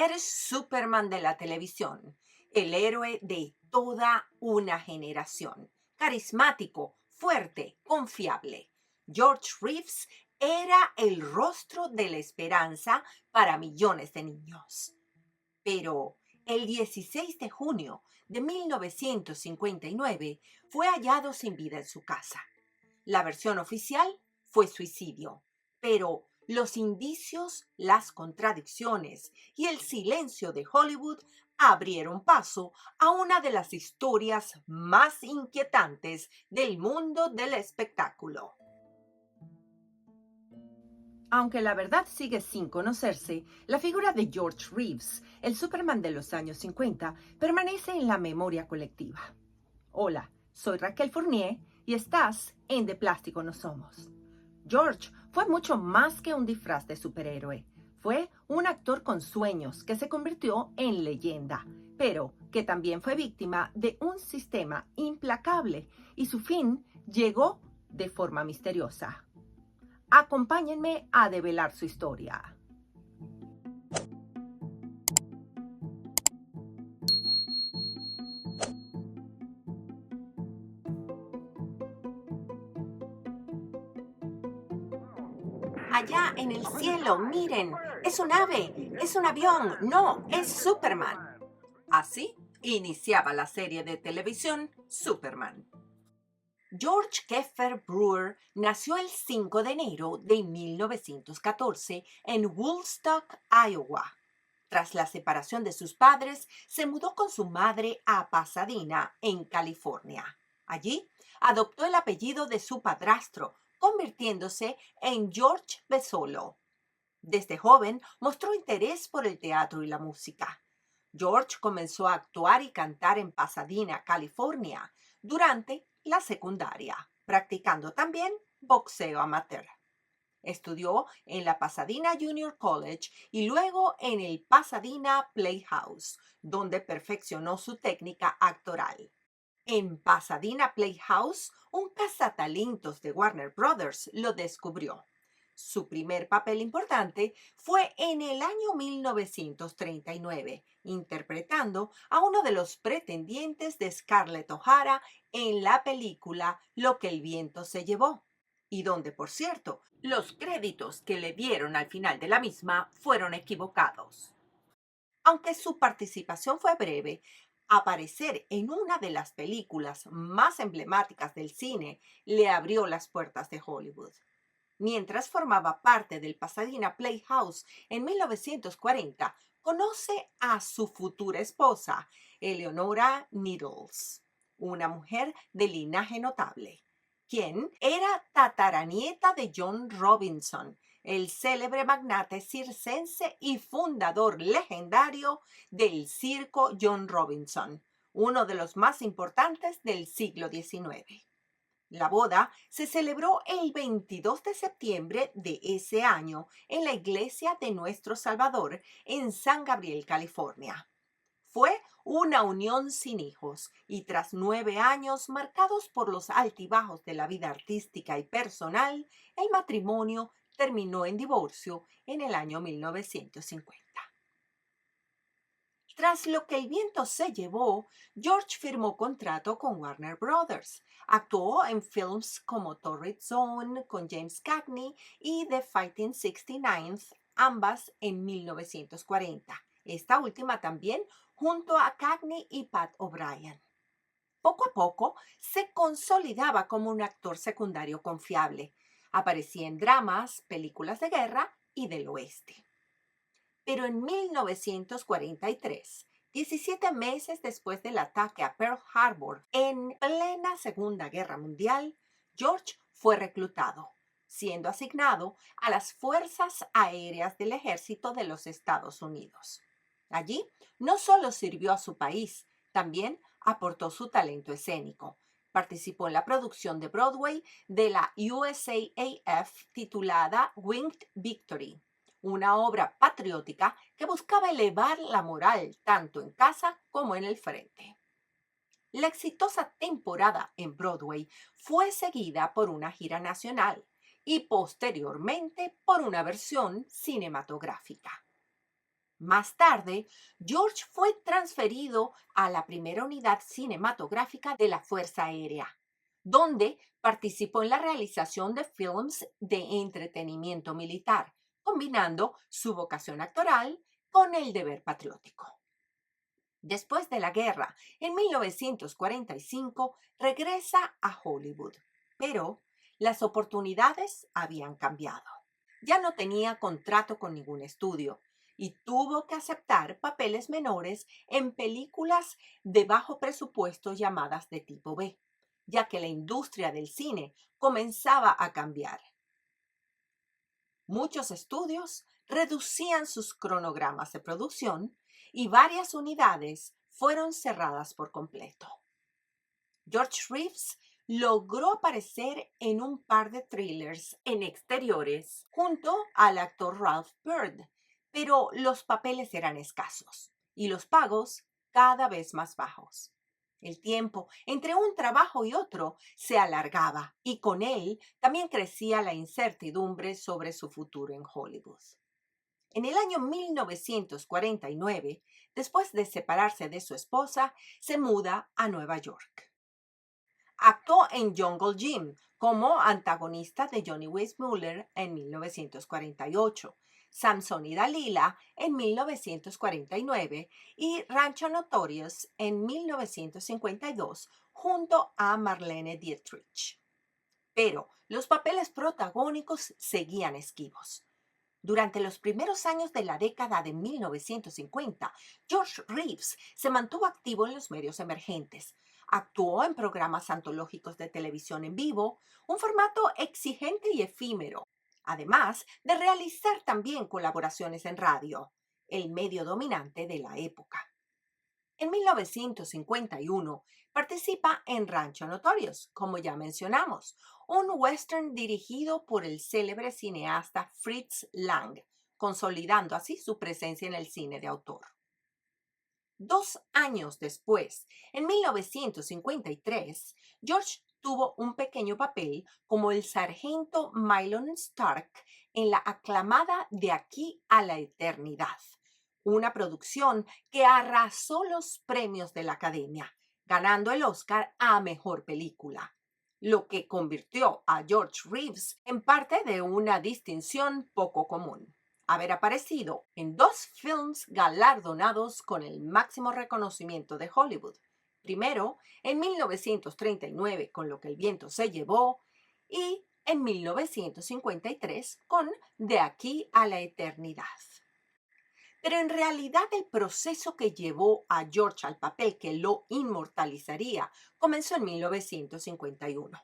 primer Superman de la televisión, el héroe de toda una generación, carismático, fuerte, confiable. George Reeves era el rostro de la esperanza para millones de niños. Pero el 16 de junio de 1959 fue hallado sin vida en su casa. La versión oficial fue suicidio, pero los indicios, las contradicciones y el silencio de Hollywood abrieron paso a una de las historias más inquietantes del mundo del espectáculo. Aunque la verdad sigue sin conocerse, la figura de George Reeves, el Superman de los años 50, permanece en la memoria colectiva. Hola, soy Raquel Fournier y estás en De Plástico No Somos. George fue mucho más que un disfraz de superhéroe. Fue un actor con sueños que se convirtió en leyenda, pero que también fue víctima de un sistema implacable y su fin llegó de forma misteriosa. Acompáñenme a develar su historia. Allá en el cielo, miren, es un ave, es un avión, no, es Superman. Así iniciaba la serie de televisión Superman. George Keffer Brewer nació el 5 de enero de 1914 en Woolstock, Iowa. Tras la separación de sus padres, se mudó con su madre a Pasadena, en California. Allí adoptó el apellido de su padrastro, convirtiéndose en George Besolo. Desde joven mostró interés por el teatro y la música. George comenzó a actuar y cantar en Pasadena, California, durante la secundaria, practicando también boxeo amateur. Estudió en la Pasadena Junior College y luego en el Pasadena Playhouse, donde perfeccionó su técnica actoral. En Pasadena Playhouse, un cazatalentos de Warner Brothers lo descubrió. Su primer papel importante fue en el año 1939, interpretando a uno de los pretendientes de Scarlett O'Hara en la película Lo que el viento se llevó, y donde, por cierto, los créditos que le dieron al final de la misma fueron equivocados. Aunque su participación fue breve, aparecer en una de las películas más emblemáticas del cine le abrió las puertas de Hollywood. Mientras formaba parte del Pasadena Playhouse en 1940, conoce a su futura esposa, Eleonora Needles, una mujer de linaje notable, quien era tataranieta de John Robinson, el célebre magnate circense y fundador legendario del circo John Robinson, uno de los más importantes del siglo XIX. La boda se celebró el 22 de septiembre de ese año en la iglesia de Nuestro Salvador en San Gabriel, California. Fue una unión sin hijos y tras 9 años marcados por los altibajos de la vida artística y personal, el matrimonio terminó en divorcio en el año 1950. Tras Lo que el viento se llevó, George firmó contrato con Warner Brothers. Actuó en films como Torrid Zone con James Cagney y The Fighting 69th, ambas en 1940. Esta última también junto a Cagney y Pat O'Brien. Poco a poco se consolidaba como un actor secundario confiable. Aparecía en dramas, películas de guerra y del oeste. Pero en 1943, 17 meses después del ataque a Pearl Harbor en plena Segunda Guerra Mundial, George fue reclutado, siendo asignado a las Fuerzas Aéreas del Ejército de los Estados Unidos. Allí no solo sirvió a su país, también aportó su talento escénico. Participó en la producción de Broadway de la USAAF titulada Winged Victory, una obra patriótica que buscaba elevar la moral tanto en casa como en el frente. La exitosa temporada en Broadway fue seguida por una gira nacional y posteriormente por una versión cinematográfica. Más tarde, George fue transferido a la primera unidad cinematográfica de la Fuerza Aérea, donde participó en la realización de films de entretenimiento militar, combinando su vocación actoral con el deber patriótico. Después de la guerra, en 1945, regresa a Hollywood, pero las oportunidades habían cambiado. Ya no tenía contrato con ningún estudio y tuvo que aceptar papeles menores en películas de bajo presupuesto llamadas de tipo B, ya que la industria del cine comenzaba a cambiar. Muchos estudios reducían sus cronogramas de producción y varias unidades fueron cerradas por completo. George Reeves logró aparecer en un par de thrillers en exteriores junto al actor Ralph Byrd, pero los papeles eran escasos y los pagos cada vez más bajos. El tiempo entre un trabajo y otro se alargaba y con él también crecía la incertidumbre sobre su futuro en Hollywood. En el año 1949, después de separarse de su esposa, se muda a Nueva York. Actuó en Jungle Jim como antagonista de Johnny Weissmuller en 1948, Samson y Dalila en 1949 y Rancho Notorious en 1952 junto a Marlene Dietrich. Pero los papeles protagónicos seguían esquivos. Durante los primeros años de la década de 1950, George Reeves se mantuvo activo en los medios emergentes. Actuó en programas antológicos de televisión en vivo, un formato exigente y efímero, además de realizar también colaboraciones en radio, el medio dominante de la época. En 1951 participa en Rancho Notorious, como ya mencionamos, un western dirigido por el célebre cineasta Fritz Lang, consolidando así su presencia en el cine de autor. 2 años después, en 1953, George tuvo un pequeño papel como el sargento Mylon Stark en la aclamada De aquí a la eternidad, una producción que arrasó los premios de la Academia, ganando el Oscar a Mejor Película, lo que convirtió a George Reeves en parte de una distinción poco común: haber aparecido en 2 films galardonados con el máximo reconocimiento de Hollywood. Primero, en 1939 con Lo que el viento se llevó y en 1953 con De aquí a la eternidad. Pero en realidad el proceso que llevó a George al papel que lo inmortalizaría comenzó en 1951,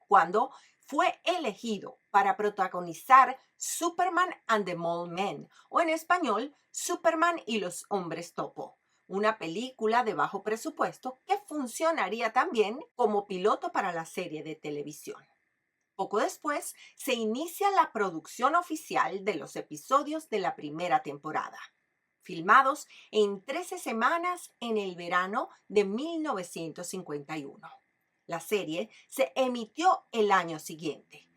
cuando fue elegido para protagonizar Superman and the Mole Men, o en español, Superman y los Hombres Topo, una película de bajo presupuesto que funcionaría también como piloto para la serie de televisión. Poco después, se inicia la producción oficial de los episodios de la primera temporada, filmados en 13 semanas en el verano de 1951. La serie se emitió el año siguiente.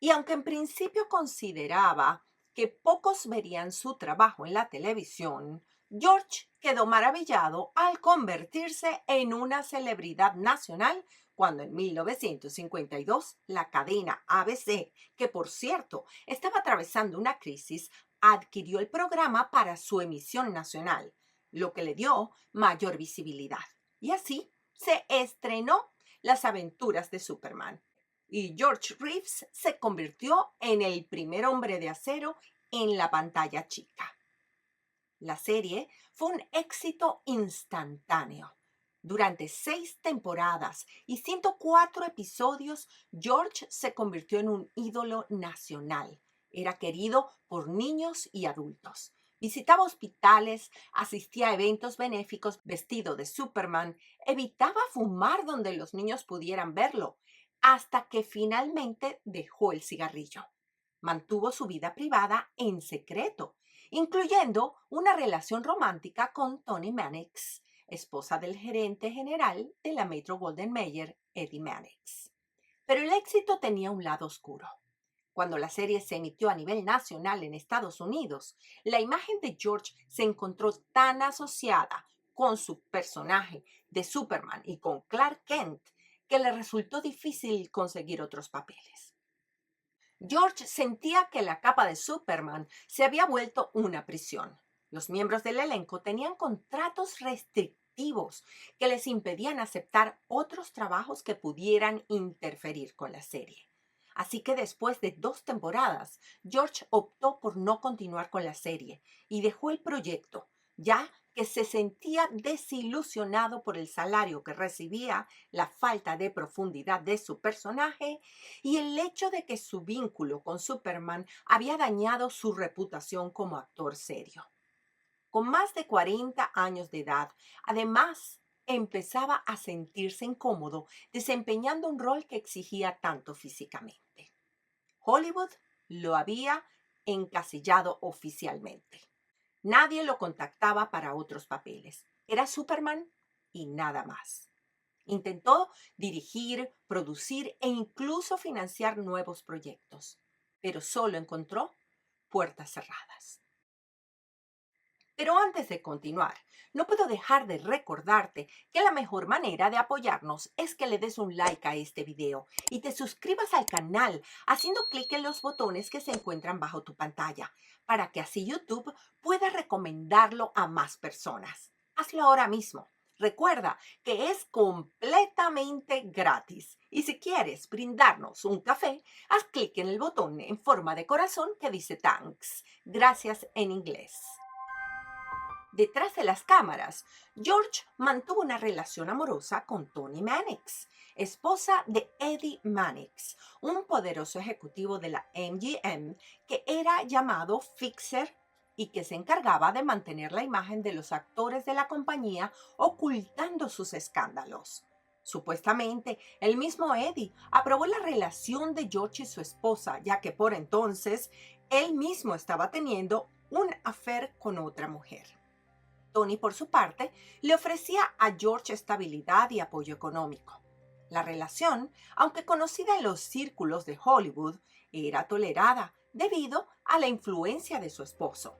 Y aunque en principio consideraba que pocos verían su trabajo en la televisión, George quedó maravillado al convertirse en una celebridad nacional cuando en 1952 la cadena ABC, que por cierto estaba atravesando una crisis, adquirió el programa para su emisión nacional, lo que le dio mayor visibilidad. Y así se estrenó Las aventuras de Superman, y George Reeves se convirtió en el primer hombre de acero en la pantalla chica. La serie fue un éxito instantáneo. Durante 6 temporadas y 104 episodios, George se convirtió en un ídolo nacional. Era querido por niños y adultos. Visitaba hospitales, asistía a eventos benéficos vestido de Superman, evitaba fumar donde los niños pudieran verlo, hasta que finalmente dejó el cigarrillo. Mantuvo su vida privada en secreto, incluyendo una relación romántica con Toni Mannix, esposa del gerente general de la Metro-Goldwyn-Mayer, Eddie Mannix. Pero el éxito tenía un lado oscuro. Cuando la serie se emitió a nivel nacional en Estados Unidos, la imagen de George se encontró tan asociada con su personaje de Superman y con Clark Kent que le resultó difícil conseguir otros papeles. George sentía que la capa de Superman se había vuelto una prisión. Los miembros del elenco tenían contratos restrictivos que les impedían aceptar otros trabajos que pudieran interferir con la serie. Así que después de 2 temporadas, George optó por no continuar con la serie y dejó el proyecto, ya que se sentía desilusionado por el salario que recibía, la falta de profundidad de su personaje y el hecho de que su vínculo con Superman había dañado su reputación como actor serio. Con más de 40 años de edad, además, empezaba a sentirse incómodo desempeñando un rol que exigía tanto físicamente. Hollywood lo había encasillado oficialmente. Nadie lo contactaba para otros papeles. Era Superman y nada más. Intentó dirigir, producir e incluso financiar nuevos proyectos, pero solo encontró puertas cerradas. Pero antes de continuar, no puedo dejar de recordarte que la mejor manera de apoyarnos es que le des un like a este video y te suscribas al canal haciendo clic en los botones que se encuentran bajo tu pantalla, para que así YouTube pueda recomendarlo a más personas. Hazlo ahora mismo. Recuerda que es completamente gratis. Y si quieres brindarnos un café, haz clic en el botón en forma de corazón que dice Thanks. Gracias en inglés. Detrás de las cámaras, George mantuvo una relación amorosa con Toni Mannix, esposa de Eddie Mannix, un poderoso ejecutivo de la MGM que era llamado Fixer y que se encargaba de mantener la imagen de los actores de la compañía ocultando sus escándalos. Supuestamente, el mismo Eddie aprobó la relación de George y su esposa, ya que por entonces él mismo estaba teniendo un affair con otra mujer. Toni, por su parte, le ofrecía a George estabilidad y apoyo económico. La relación, aunque conocida en los círculos de Hollywood, era tolerada debido a la influencia de su esposo.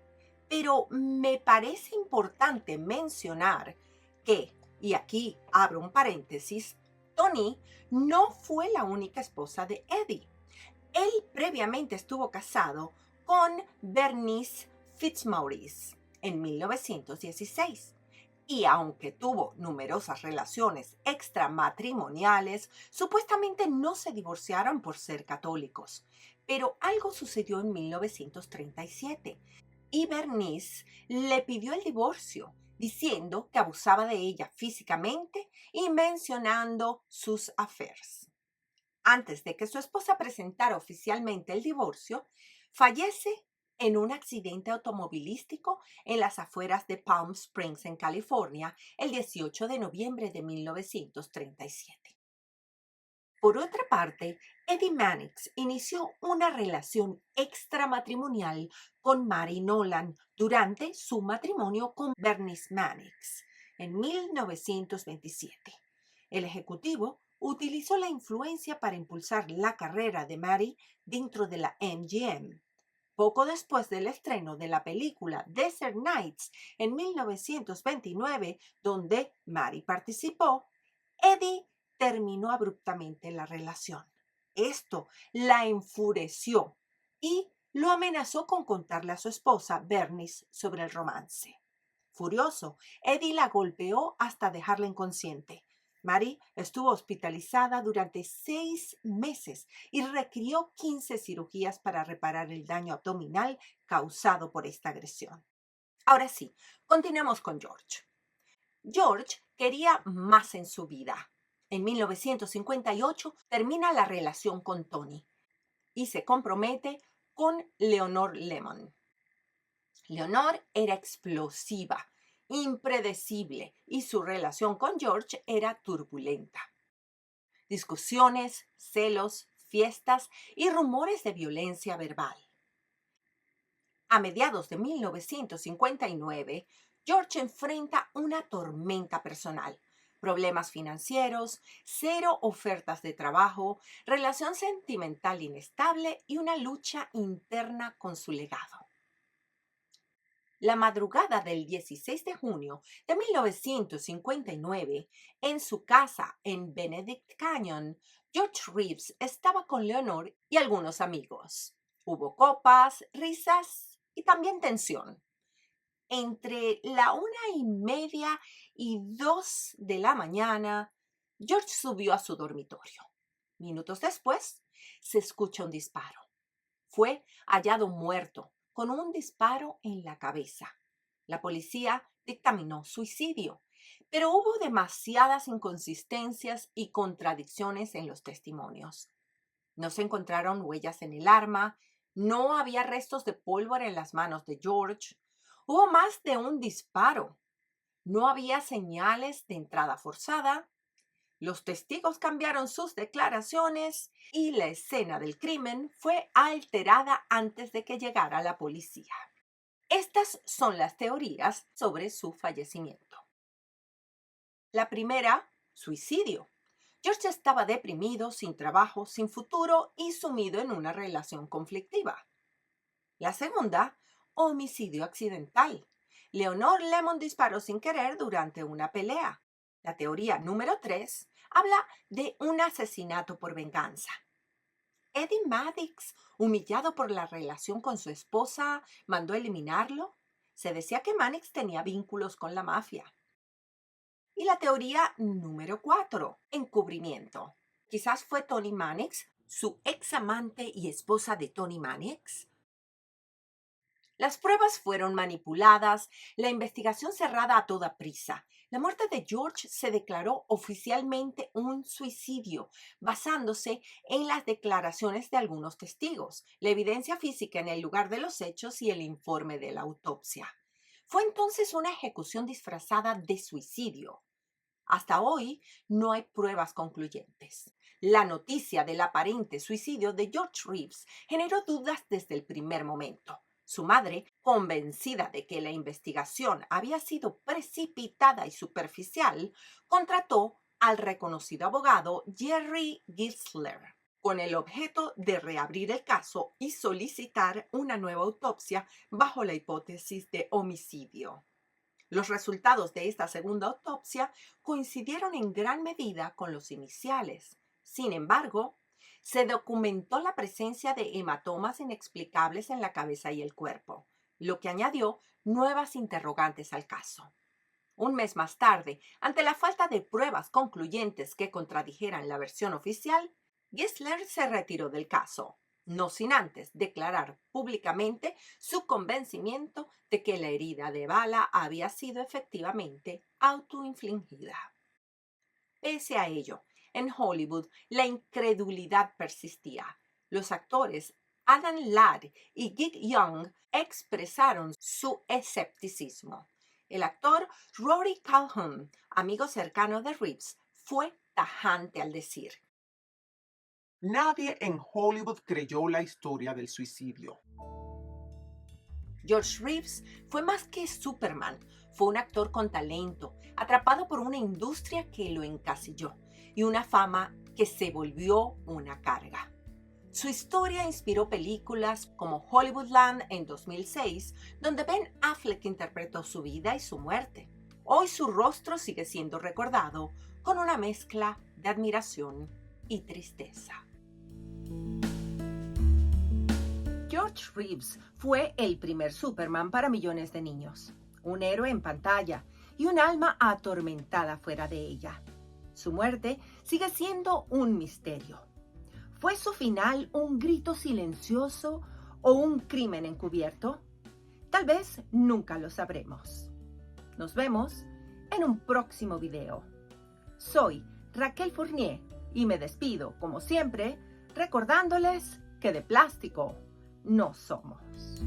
Pero me parece importante mencionar que, y aquí abro un paréntesis, Toni no fue la única esposa de Eddie. Él previamente estuvo casado con Bernice Fitzmaurice en 1916. Y aunque tuvo numerosas relaciones extramatrimoniales, supuestamente no se divorciaron por ser católicos. Pero algo sucedió en 1937 y Bernice le pidió el divorcio, diciendo que abusaba de ella físicamente y mencionando sus affairs. Antes de que su esposa presentara oficialmente el divorcio, fallece en un accidente automovilístico en las afueras de Palm Springs, en California, el 18 de noviembre de 1937. Por otra parte, Eddie Mannix inició una relación extramatrimonial con Mary Nolan durante su matrimonio con Bernice Mannix en 1927. El ejecutivo utilizó la influencia para impulsar la carrera de Mary dentro de la MGM. Poco después del estreno de la película Desert Nights en 1929, donde Mary participó, Eddie terminó abruptamente la relación. Esto la enfureció y lo amenazó con contarle a su esposa, Bernice, sobre el romance. Furioso, Eddie la golpeó hasta dejarla inconsciente. Mary estuvo hospitalizada durante 6 meses y requirió 15 cirugías para reparar el daño abdominal causado por esta agresión. Ahora sí, continuemos con George. George quería más en su vida. En 1958 termina la relación con Toni y se compromete con Leonor Lemmon. Leonor era explosiva, impredecible y su relación con George era turbulenta. Discusiones, celos, fiestas y rumores de violencia verbal. A mediados de 1959, George enfrenta una tormenta personal, problemas financieros, 0 ofertas de trabajo, relación sentimental inestable y una lucha interna con su legado. La madrugada del 16 de junio de 1959, en su casa en Benedict Canyon, George Reeves estaba con Leonor y algunos amigos. Hubo copas, risas y también tensión. Entre la 1:30 y 2 de la mañana, George subió a su dormitorio. Minutos después, se escucha un disparo. Fue hallado muerto con un disparo en la cabeza. La policía dictaminó suicidio, pero hubo demasiadas inconsistencias y contradicciones en los testimonios. No se encontraron huellas en el arma, no había restos de pólvora en las manos de George. Hubo más de un disparo. No había señales de entrada forzada. Los testigos cambiaron sus declaraciones y la escena del crimen fue alterada antes de que llegara la policía. Estas son las teorías sobre su fallecimiento. La primera, suicidio. George estaba deprimido, sin trabajo, sin futuro y sumido en una relación conflictiva. La segunda, homicidio accidental. Leonor Lemon disparó sin querer durante una pelea. La teoría número 3 habla de un asesinato por venganza. Eddie Maddox, humillado por la relación con su esposa, mandó eliminarlo. Se decía que Mannix tenía vínculos con la mafia. Y la teoría número 4, encubrimiento. Quizás fue Tony Mannix, su ex amante y esposa de Tony Mannix. Las pruebas fueron manipuladas, la investigación cerrada a toda prisa. La muerte de George se declaró oficialmente un suicidio, basándose en las declaraciones de algunos testigos, la evidencia física en el lugar de los hechos y el informe de la autopsia. Fue entonces una ejecución disfrazada de suicidio. Hasta hoy no hay pruebas concluyentes. La noticia del aparente suicidio de George Reeves generó dudas desde el primer momento. Su madre, convencida de que la investigación había sido precipitada y superficial, contrató al reconocido abogado Jerry Gisler con el objeto de reabrir el caso y solicitar una nueva autopsia bajo la hipótesis de homicidio. Los resultados de esta segunda autopsia coincidieron en gran medida con los iniciales. Sin embargo, se documentó la presencia de hematomas inexplicables en la cabeza y el cuerpo, lo que añadió nuevas interrogantes al caso. Un mes más tarde, ante la falta de pruebas concluyentes que contradijeran la versión oficial, Gisler se retiró del caso, no sin antes declarar públicamente su convencimiento de que la herida de bala había sido efectivamente autoinfligida. Pese a ello, en Hollywood, la incredulidad persistía. Los actores Alan Ladd y Gig Young expresaron su escepticismo. El actor Rory Calhoun, amigo cercano de Reeves, fue tajante al decir: nadie en Hollywood creyó la historia del suicidio. George Reeves fue más que Superman. Fue un actor con talento, atrapado por una industria que lo encasilló y una fama que se volvió una carga. Su historia inspiró películas como Hollywoodland en 2006, donde Ben Affleck interpretó su vida y su muerte. Hoy su rostro sigue siendo recordado con una mezcla de admiración y tristeza. George Reeves fue el primer Superman para millones de niños, un héroe en pantalla y un alma atormentada fuera de ella. Su muerte sigue siendo un misterio. ¿Fue su final un grito silencioso o un crimen encubierto? Tal vez nunca lo sabremos. Nos vemos en un próximo video. Soy Raquel Fournier y me despido, como siempre, recordándoles que de plástico no somos.